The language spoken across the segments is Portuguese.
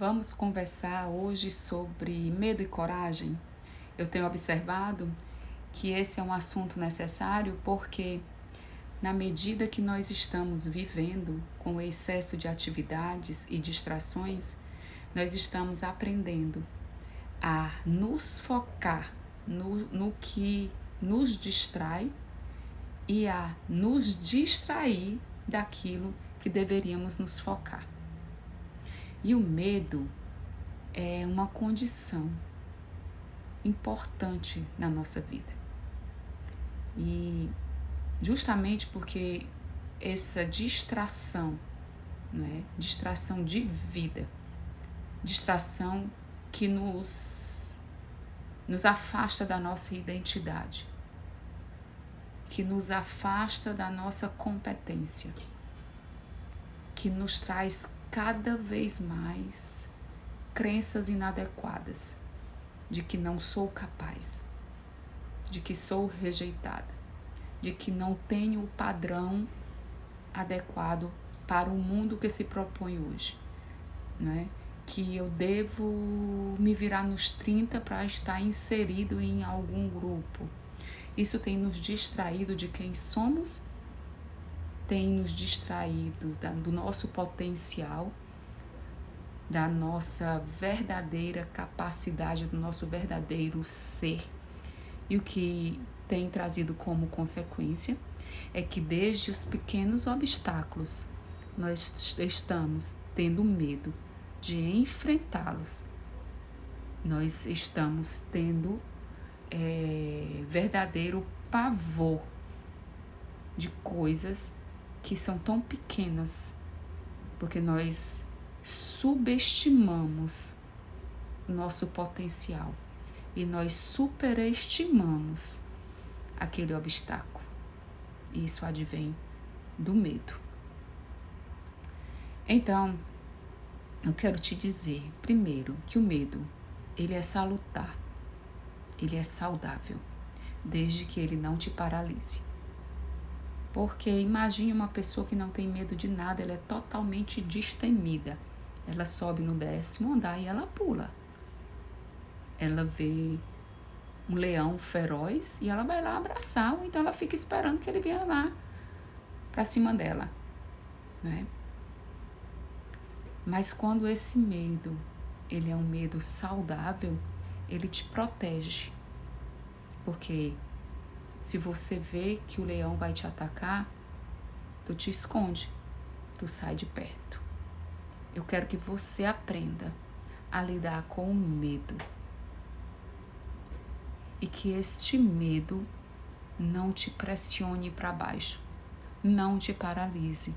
Vamos conversar hoje sobre medo e coragem. Eu tenho observado que esse é um assunto necessário porque, na medida que nós estamos vivendo com o excesso de atividades e distrações, nós estamos aprendendo a nos focar no que nos distrai e a nos distrair daquilo que deveríamos nos focar. E o medo é uma condição importante na nossa vida. E justamente porque essa distração, distração de vida, distração que nos afasta da nossa identidade, que nos afasta da nossa competência, que nos traz cada vez mais crenças inadequadas de que não sou capaz, de que sou rejeitada, de que não tenho o padrão adequado para o mundo que se propõe hoje, que eu devo me virar nos 30 para estar inserido em algum grupo. Isso tem nos distraído de quem somos, tem nos distraído do nosso potencial, da nossa verdadeira capacidade, do nosso verdadeiro ser. E o que tem trazido como consequência é que desde os pequenos obstáculos nós estamos tendo medo de enfrentá-los. Nós estamos tendo verdadeiro pavor de coisas que são tão pequenas, porque nós subestimamos nosso potencial e nós superestimamos aquele obstáculo. E isso advém do medo. Então, eu quero te dizer, primeiro, que o medo, ele é salutar, ele é saudável, desde que ele não te paralise. Porque imagine uma pessoa que não tem medo de nada, ela é totalmente destemida. Ela sobe no 10º andar e ela pula. Ela vê um leão feroz e ela vai lá abraçar, ou então ela fica esperando que ele venha lá para cima dela. Mas quando esse medo, ele é um medo saudável, ele te protege. Porque se você vê que o leão vai te atacar, tu te esconde, tu sai de perto. Eu quero que você aprenda a lidar com o medo. E que este medo não te pressione para baixo, não te paralise,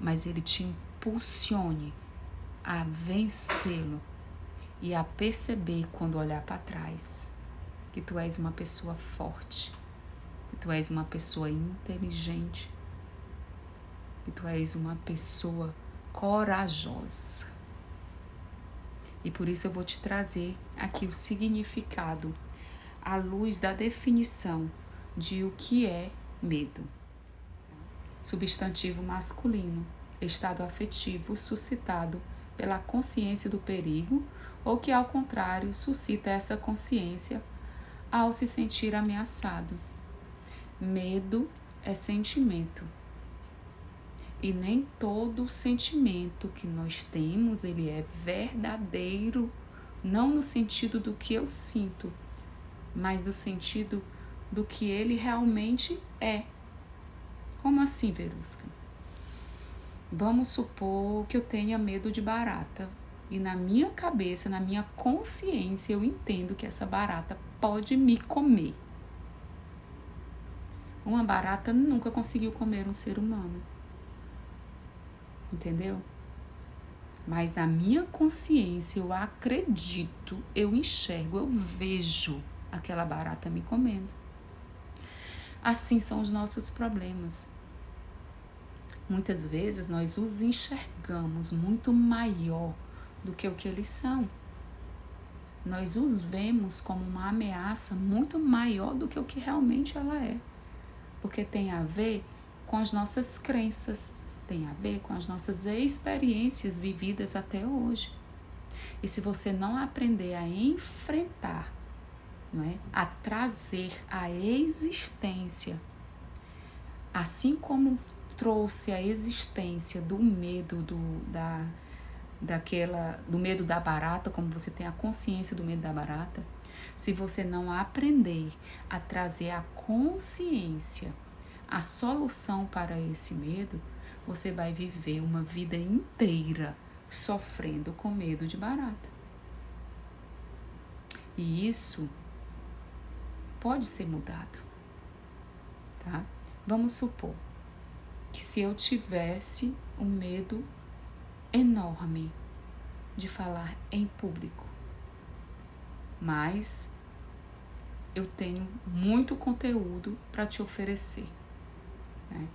mas ele te impulsione a vencê-lo e a perceber, quando olhar para trás, que tu és uma pessoa forte, que tu és uma pessoa inteligente, que tu és uma pessoa corajosa. E por isso eu vou te trazer aqui o significado, à luz da definição de o que é medo. Substantivo masculino, estado afetivo suscitado pela consciência do perigo ou que, ao contrário, suscita essa consciência ao se sentir ameaçado. Medo é sentimento. E nem todo sentimento que nós temos, ele é verdadeiro, não no sentido do que eu sinto, mas no sentido do que ele realmente é. Como assim, Verusca? Vamos supor que eu tenha medo de barata. E na minha cabeça, na minha consciência, eu entendo que essa barata pode me comer. Uma barata nunca conseguiu comer um ser humano. Entendeu? Mas na minha consciência, eu acredito, eu enxergo, eu vejo aquela barata me comendo. Assim são os nossos problemas. Muitas vezes nós os enxergamos muito maior do que o que eles são. Nós os vemos como uma ameaça muito maior do que o que realmente ela é. Porque tem a ver com as nossas crenças, tem a ver com as nossas experiências vividas até hoje. E se você não aprender a enfrentar, não é? A trazer à existência, assim como trouxe a existência do medo do medo da barata, como você tem a consciência do medo da barata, se você não aprender a trazer a consciência, a solução para esse medo, você vai viver uma vida inteira sofrendo com medo de barata. E isso pode ser mudado, tá? Vamos supor que se eu tivesse um medo enorme de falar em público, mas eu tenho muito conteúdo para te oferecer, né?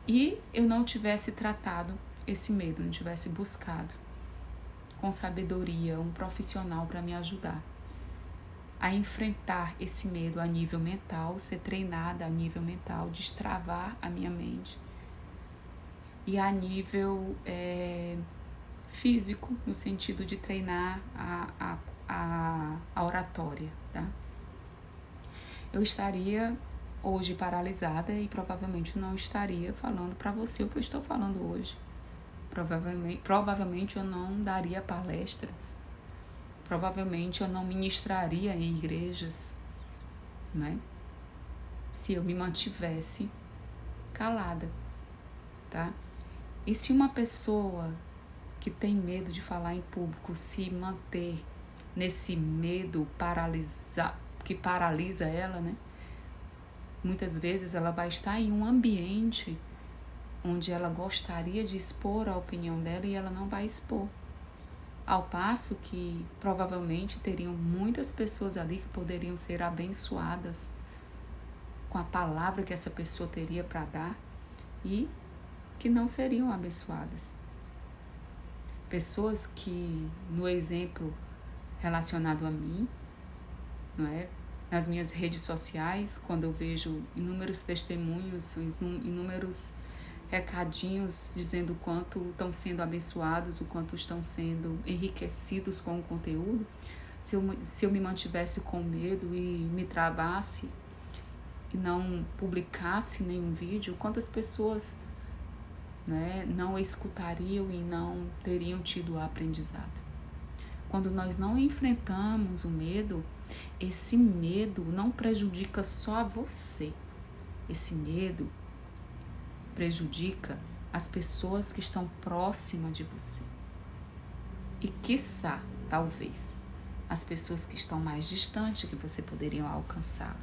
E eu não tivesse tratado esse medo, não tivesse buscado com sabedoria um profissional para me ajudar a enfrentar esse medo a nível mental, ser treinada a nível mental, destravar a minha mente, e a nível físico, no sentido de treinar a oratória, tá? Eu estaria hoje paralisada e provavelmente não estaria falando para você o que eu estou falando hoje. Provavelmente eu não daria palestras, provavelmente eu não ministraria em igrejas, né? Se eu me mantivesse calada, tá? E se uma pessoa que tem medo de falar em público se manter nesse medo que paralisa ela, né? Muitas vezes ela vai estar em um ambiente onde ela gostaria de expor a opinião dela e ela não vai expor. Ao passo que provavelmente teriam muitas pessoas ali que poderiam ser abençoadas com a palavra que essa pessoa teria para dar e que não seriam abençoadas. Pessoas que, no exemplo relacionado a mim, não é? Nas minhas redes sociais, quando eu vejo inúmeros testemunhos, inúmeros recadinhos dizendo o quanto estão sendo abençoados, o quanto estão sendo enriquecidos com o conteúdo, se eu me mantivesse com medo e me travasse e não publicasse nenhum vídeo, quantas pessoas, né, não escutariam e não teriam tido o aprendizado? Quando nós não enfrentamos o medo, esse medo não prejudica só a você. Esse medo prejudica as pessoas que estão próximas de você. E quiçá, talvez, as pessoas que estão mais distantes que você poderia alcançá-la.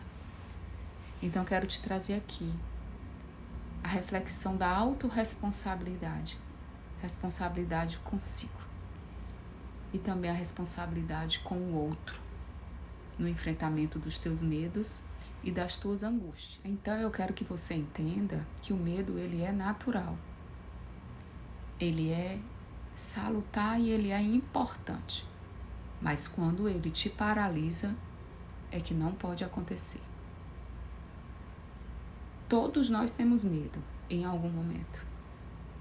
Então, eu quero te trazer aqui a reflexão da autorresponsabilidade. Responsabilidade consigo. E também a responsabilidade com o outro, no enfrentamento dos teus medos e das tuas angústias. Então eu quero que você entenda que o medo, ele é natural, ele é salutar e ele é importante, mas quando ele te paralisa, é que não pode acontecer. Todos nós temos medo em algum momento.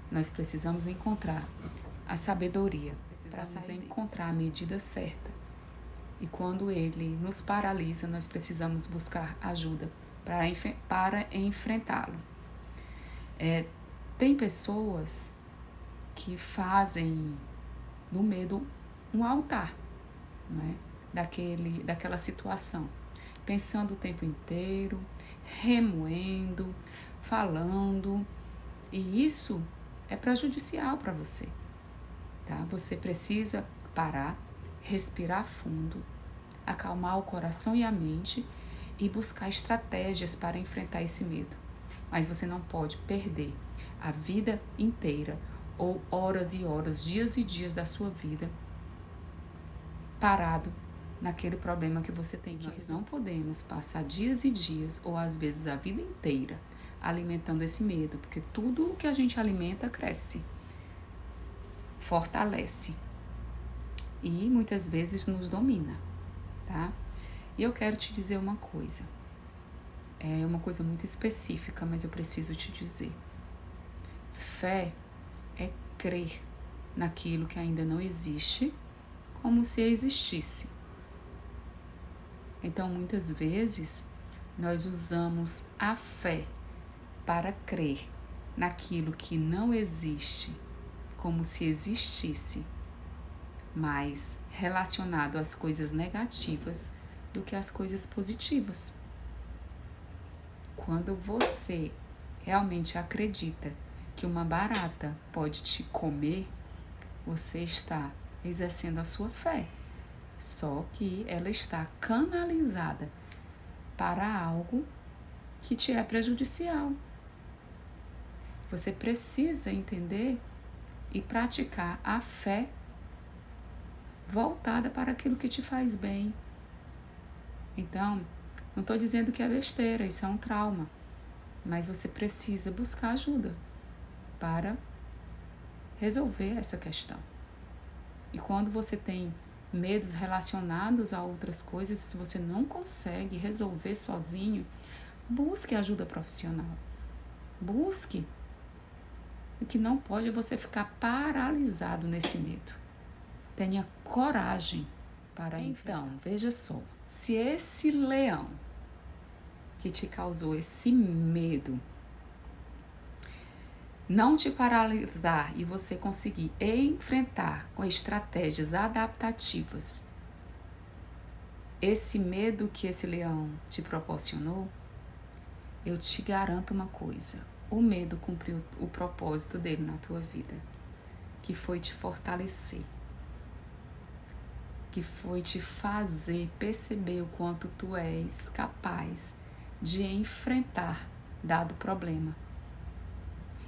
Nós precisamos encontrar a sabedoria, precisamos encontrar a medida certa. E quando ele nos paralisa, nós precisamos buscar ajuda para enfrentá-lo. Tem pessoas que fazem do medo um altar, não é? Daquela situação, pensando o tempo inteiro, remoendo, falando, e isso é prejudicial para você, tá? Você precisa parar, respirar fundo, acalmar o coração e a mente e buscar estratégias para enfrentar esse medo. Mas você não pode perder a vida inteira ou horas e horas, dias e dias da sua vida parado naquele problema que você tem. Nós não podemos passar dias e dias ou às vezes a vida inteira alimentando esse medo, porque tudo o que a gente alimenta cresce, fortalece e muitas vezes nos domina, tá? E eu quero te dizer uma coisa, é uma coisa muito específica, mas eu preciso te dizer. Fé é crer naquilo que ainda não existe, como se existisse. Então, muitas vezes, nós usamos a fé para crer naquilo que não existe, como se existisse, mais relacionado às coisas negativas do que às coisas positivas. Quando você realmente acredita que uma barata pode te comer, você está exercendo a sua fé, só que ela está canalizada para algo que te é prejudicial. Você precisa entender e praticar a fé voltada para aquilo que te faz bem. Então, não estou dizendo que é besteira, isso é um trauma, mas você precisa buscar ajuda para resolver essa questão. E quando você tem medos relacionados a outras coisas, se você não consegue resolver sozinho, busque ajuda profissional. Busque. O que não pode é você ficar paralisado nesse medo. Tenha coragem para enfrentar. Então, veja só, se esse leão que te causou esse medo não te paralisar e você conseguir enfrentar com estratégias adaptativas esse medo que esse leão te proporcionou, eu te garanto uma coisa: o medo cumpriu o propósito dele na tua vida, que foi te fortalecer, que foi te fazer perceber o quanto tu és capaz de enfrentar dado problema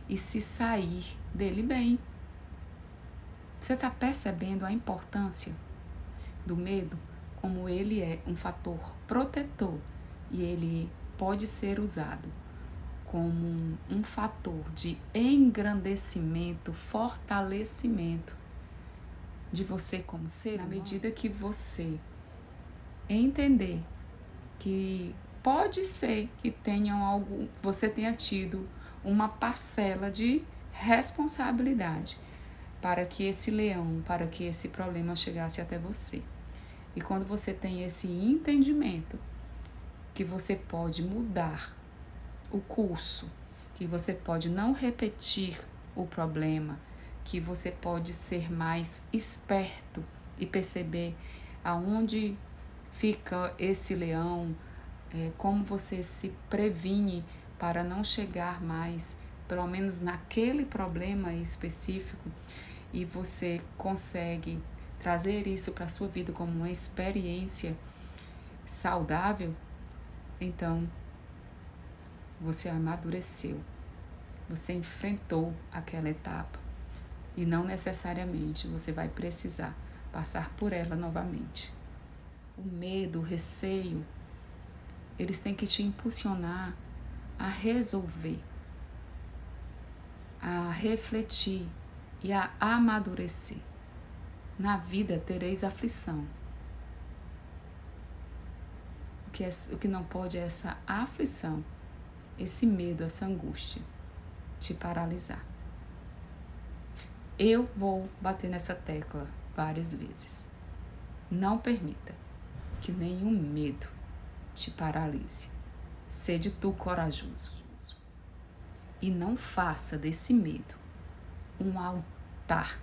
e se sair dele bem. Você está percebendo a importância do medo? Como ele é um fator protetor e ele pode ser usado como um fator de engrandecimento, fortalecimento de você como ser humano. Na medida que você entender que pode ser que você tenha tido uma parcela de responsabilidade para que esse leão, para que esse problema chegasse até você. E quando você tem esse entendimento que você pode mudar o curso, que você pode não repetir o problema, que você pode ser mais esperto e perceber aonde fica esse leão, como você se previne para não chegar mais, pelo menos naquele problema específico, e você consegue trazer isso para a sua vida como uma experiência saudável, então você amadureceu, você enfrentou aquela etapa e não necessariamente você vai precisar passar por ela novamente. O medo, o receio, eles têm que te impulsionar a resolver, a refletir e a amadurecer. Na vida tereis aflição. O que não pode é essa aflição, esse medo, essa angústia te paralisar. Eu vou bater nessa tecla várias vezes. Não permita que nenhum medo te paralise. Sede tu corajoso. E não faça desse medo um altar.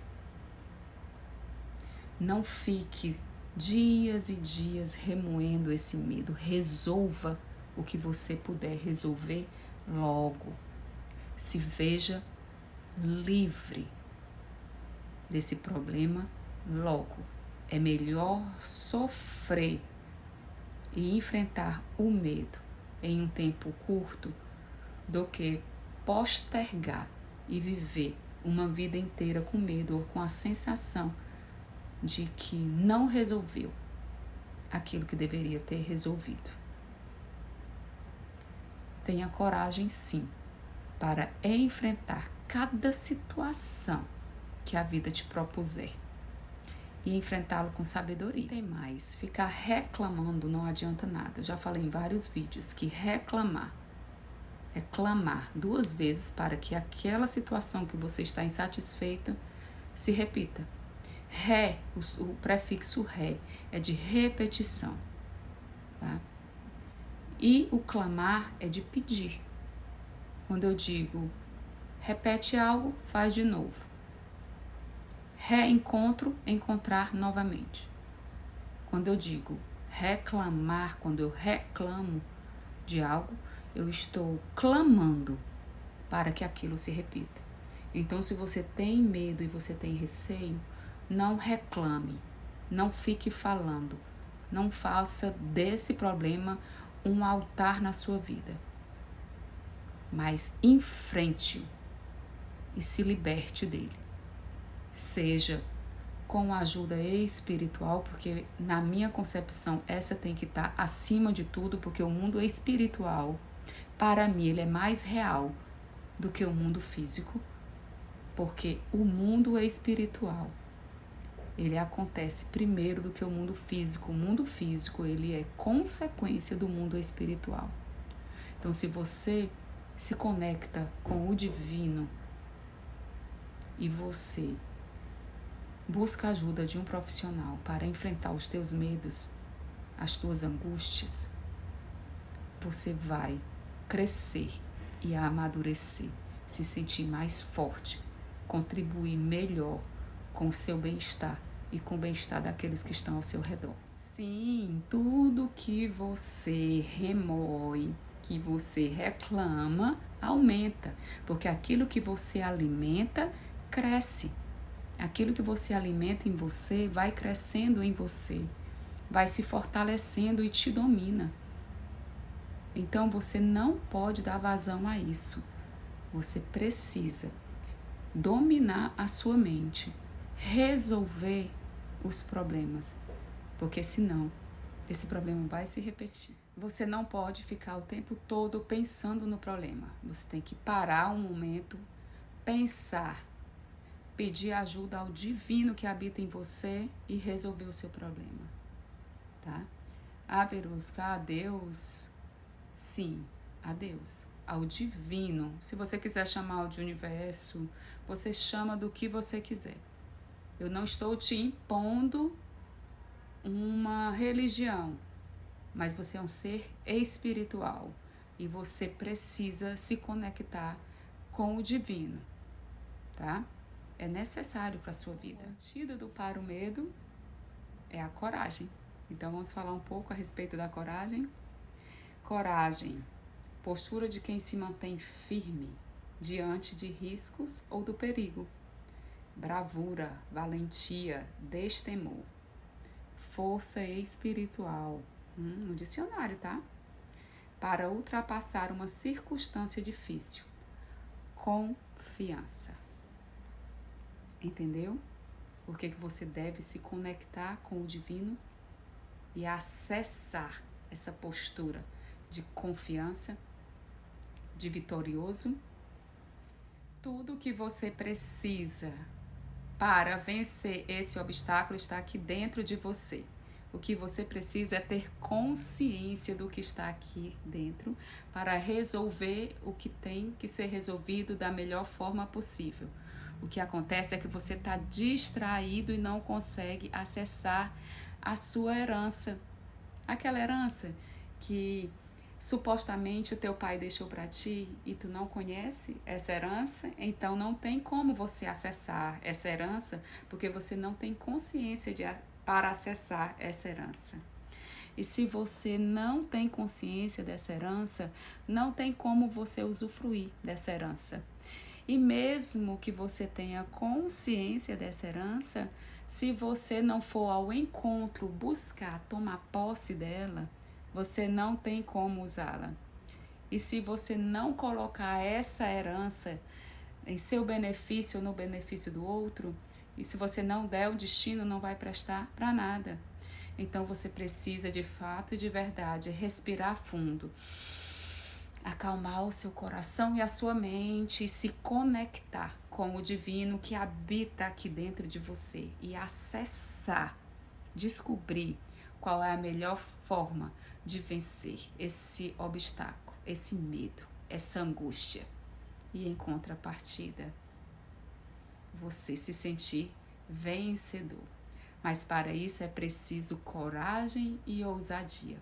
Não fique dias e dias remoendo esse medo. Resolva o que você puder resolver logo. Se veja livre desse problema logo. É melhor sofrer e enfrentar o medo em um tempo curto do que postergar e viver uma vida inteira com medo ou com a sensação de que não resolveu aquilo que deveria ter resolvido. Tenha coragem, sim, para enfrentar cada situação que a vida te propuser e enfrentá-lo com sabedoria. Tem mais, ficar reclamando não adianta nada. Eu já falei em vários vídeos que reclamar é clamar 2 vezes para que aquela situação que você está insatisfeita se repita. Ré, o prefixo ré, é de repetição, tá? E o clamar é de pedir. Quando eu digo repete algo, faz de novo. Reencontro, encontrar novamente. Quando eu digo reclamar, quando eu reclamo de algo, eu estou clamando para que aquilo se repita. Então, se você tem medo e você tem receio, não reclame, não fique falando, não faça desse problema um altar na sua vida, mas enfrente-o e se liberte dele. Seja com a ajuda espiritual, porque na minha concepção essa tem que estar acima de tudo, porque o mundo espiritual, para mim, ele é mais real do que o mundo físico, porque o mundo espiritual, ele acontece primeiro do que o mundo físico. O mundo físico, ele é consequência do mundo espiritual. Então, se você se conecta com o divino e você busca a ajuda de um profissional para enfrentar os teus medos, as tuas angústias, você vai crescer e amadurecer, se sentir mais forte, contribuir melhor com o seu bem-estar e com o bem-estar daqueles que estão ao seu redor. Sim, tudo que você remoe, que você reclama, aumenta, porque aquilo que você alimenta, cresce. Aquilo que você alimenta em você vai crescendo em você, vai se fortalecendo e te domina. Então você não pode dar vazão a isso. Você precisa dominar a sua mente, resolver os problemas, porque senão esse problema vai se repetir. Você não pode ficar o tempo todo pensando no problema. Você tem que parar um momento, pensar, pedir ajuda ao divino que habita em você e resolver o seu problema, tá? A Verusca, a Deus, sim, a Deus, ao divino. Se você quiser chamar de universo, você chama do que você quiser. Eu não estou te impondo uma religião, mas você é um ser espiritual e você precisa se conectar com o divino, tá? É necessário para a sua vida. O antídoto para o medo é a coragem. Então vamos falar um pouco a respeito da coragem. Coragem, postura de quem se mantém firme diante de riscos ou do perigo. Bravura, valentia, destemor. Força espiritual, no dicionário, tá? Para ultrapassar uma circunstância difícil. Confiança. Entendeu? Por que você deve se conectar com o divino e acessar essa postura de confiança, de vitorioso. Tudo que você precisa para vencer esse obstáculo está aqui dentro de você. O que você precisa é ter consciência do que está aqui dentro para resolver o que tem que ser resolvido da melhor forma possível. O que acontece é que você está distraído e não consegue acessar a sua herança. Aquela herança que supostamente o teu pai deixou para ti e tu não conhece essa herança, então não tem como você acessar essa herança, porque você não tem consciência para acessar essa herança. E se você não tem consciência dessa herança, não tem como você usufruir dessa herança. E mesmo que você tenha consciência dessa herança, se você não for ao encontro, buscar, tomar posse dela, você não tem como usá-la. E se você não colocar essa herança em seu benefício ou no benefício do outro, e se você não der, o destino não vai prestar para nada. Então você precisa de fato e de verdade respirar fundo, acalmar o seu coração e a sua mente e se conectar com o divino que habita aqui dentro de você e acessar, descobrir qual é a melhor forma de vencer esse obstáculo, esse medo, essa angústia. E em contrapartida, você se sentir vencedor. Mas para isso é preciso coragem e ousadia.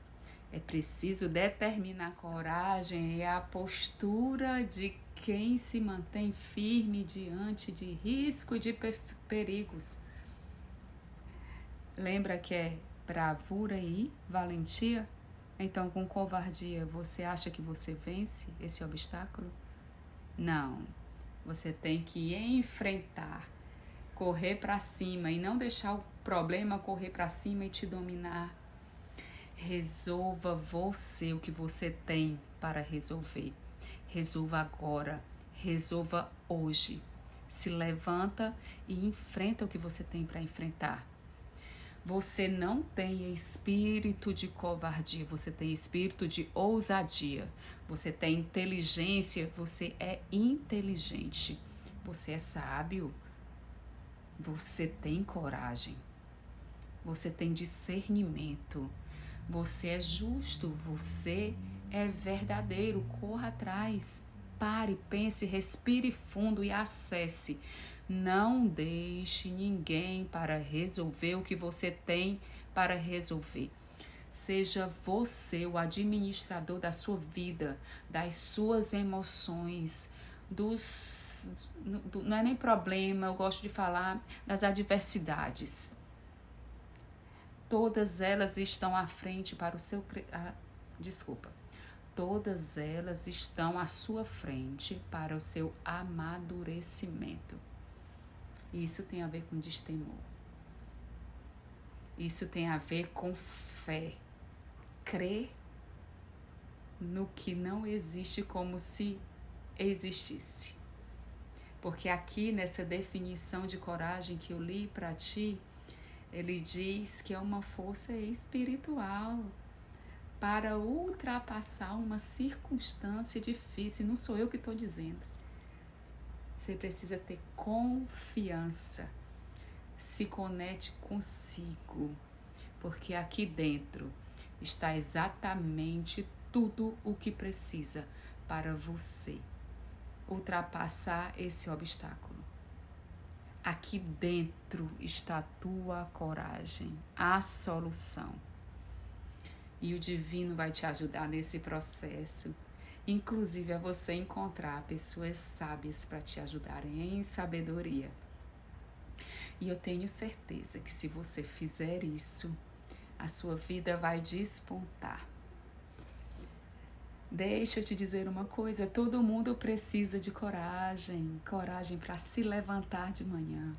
É preciso determinação. Coragem é a postura de quem se mantém firme diante de risco e de perigos. Lembra que é bravura e valentia? Então, com covardia, você acha que você vence esse obstáculo? Não. Você tem que enfrentar, correr para cima e não deixar o problema correr para cima e te dominar. Resolva você o que você tem para resolver. Resolva agora, resolva hoje. Se levanta e enfrenta o que você tem para enfrentar. Você não tem espírito de covardia, você tem espírito de ousadia. Você tem inteligência, você é inteligente. Você é sábio, você tem coragem. Você tem discernimento. Você é justo, você é verdadeiro. Corra atrás. Pare, pense, respire fundo e acesse. Não deixe ninguém para resolver o que você tem para resolver. Seja você o administrador da sua vida, das suas emoções, não é nem problema, eu gosto de falar das adversidades. Todas elas estão à frente para o seu... Todas elas estão à sua frente para o seu amadurecimento. Isso tem a ver com destemor. Isso tem a ver com fé. Crer no que não existe como se existisse. Porque aqui nessa definição de coragem que eu li para ti, ele diz que é uma força espiritual para ultrapassar uma circunstância difícil. Não sou eu que estou dizendo. Você precisa ter confiança. Se conecte consigo, porque aqui dentro está exatamente tudo o que precisa para você ultrapassar esse obstáculo. Aqui dentro está a tua coragem, a solução. E o divino vai te ajudar nesse processo, inclusive a você encontrar pessoas sábias para te ajudarem em sabedoria. E eu tenho certeza que se você fizer isso, a sua vida vai despontar. Deixa eu te dizer uma coisa, todo mundo precisa de coragem, coragem para se levantar de manhã,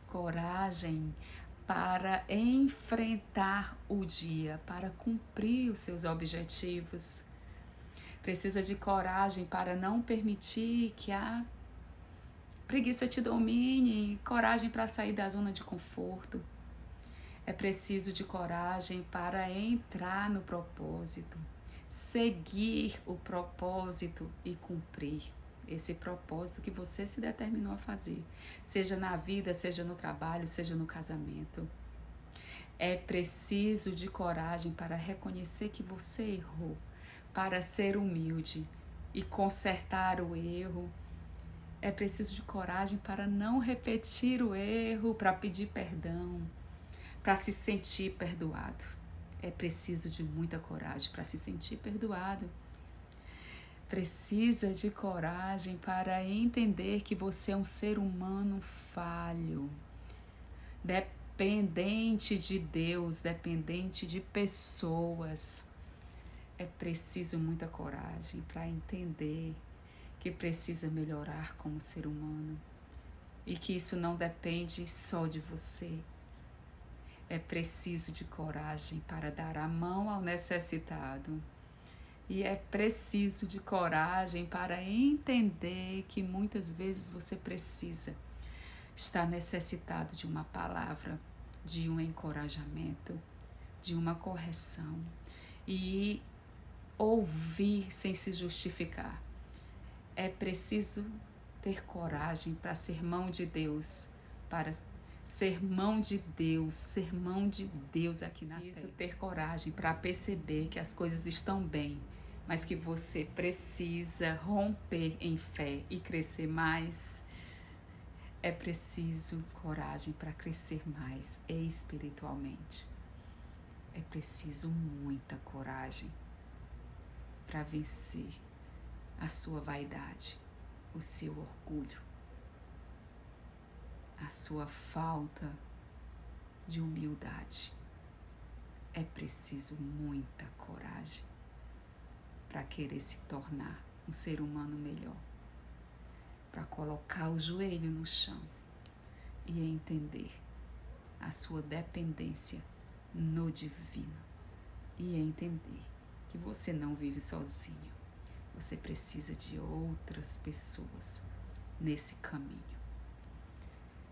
coragem para enfrentar o dia, para cumprir os seus objetivos. Precisa de coragem para não permitir que a preguiça te domine, coragem para sair da zona de conforto. É preciso de coragem para entrar no propósito, seguir o propósito e cumprir esse propósito que você se determinou a fazer, seja na vida, seja no trabalho, seja no casamento. É preciso de coragem para reconhecer que você errou, para ser humilde e consertar o erro. É preciso de coragem para não repetir o erro, para pedir perdão, para se sentir perdoado. É preciso de muita coragem para se sentir perdoado. Precisa de coragem para entender que você é um ser humano falho, dependente de Deus, dependente de pessoas. É preciso muita coragem para entender que precisa melhorar como ser humano e que isso não depende só de você. É preciso de coragem para dar a mão ao necessitado. E é preciso de coragem para entender que muitas vezes você precisa estar necessitado de uma palavra, de um encorajamento, de uma correção e ouvir sem se justificar. É preciso ter coragem para ser mão de Deus, para ser mão de Deus aqui na terra. Preciso ter coragem para perceber que as coisas estão bem, mas que você precisa romper em fé e crescer mais. É preciso coragem para crescer mais espiritualmente. É preciso muita coragem para vencer a sua vaidade, o seu orgulho, a sua falta de humildade. É preciso muita coragem para querer se tornar um ser humano melhor, para colocar o joelho no chão e entender a sua dependência no divino e entender que você não vive sozinho, você precisa de outras pessoas nesse caminho.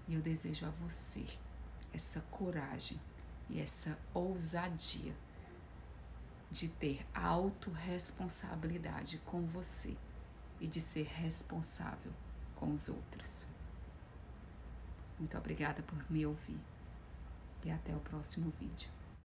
E eu desejo a você essa coragem e essa ousadia de ter autorresponsabilidade com você e de ser responsável com os outros. Muito obrigada por me ouvir e até o próximo vídeo.